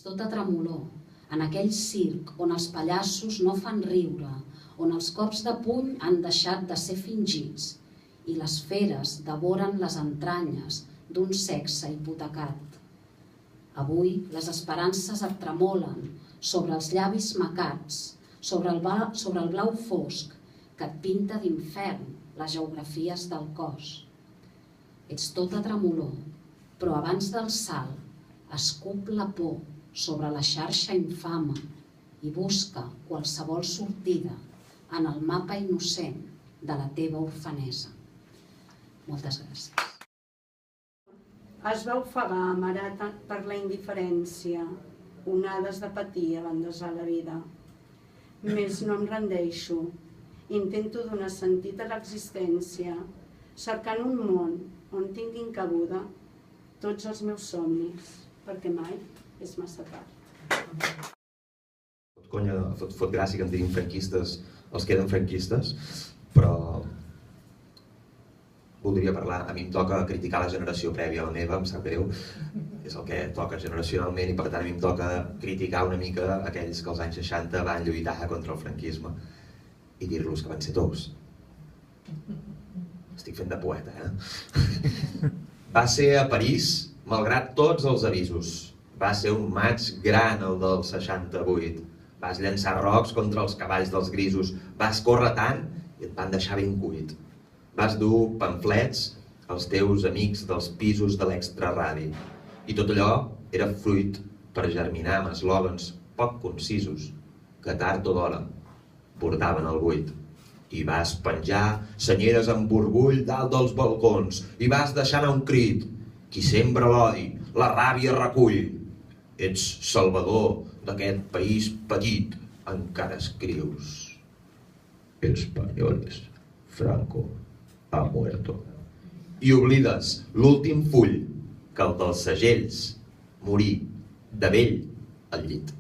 Tot a tremolor, en aquell circ on els pallassos no fan riure, on els cops de puny han deixat de ser fingits i les feres devoren les entranyes d'un sexe hipotecat. Avui les esperances et tremolen sobre els llavis macats, sobre el blau fosc que et pinta d'infern les geografies del cos. Ets tot a tremolor, però abans del salt escup la por sobre la xarxa infame i busca qualsevol sortida en el mapa innocent de la teva orfanesa. Moltes gràcies. Es va ofegar amarat per la indiferència, onades de patia van desar la vida. Més no em rendeixo, intento donar sentit a l'existència, cercant un món on tinguin cabuda tots els meus somnis, perquè mai és massa tard. Conya, fot gràcia que em diguin franquistes els que eren franquistes, però voldria parlar, a mi em toca criticar la generació prèvia a la meva, em sap greu, és el que toca generacionalment i per tant a mi em toca criticar una mica aquells que als anys 60 van lluitar contra el franquisme i dir-los que van ser tous. Estic fent de poeta, Va ser a París, malgrat tots els avisos. Va ser un maig gran el del 68. Vas llançar rocs contra els cavalls dels grisos. Vas córrer tant i et van deixar ben cuit. Vas dur pamflets als teus amics dels pisos de l'extraradi. I tot allò era fruit per germinar amb eslògans poc concisos que tard o d'hora portaven al buit. I vas penjar senyeres amb orgull dalt dels balcons i vas deixar anar un crit. Qui sembra l'odi, la ràbia recull. Ets salvador d'aquest país petit, encara escrius. Españoles, Franco ha muerto. I oblides l'últim full, que el dels segells morí de vell al llit.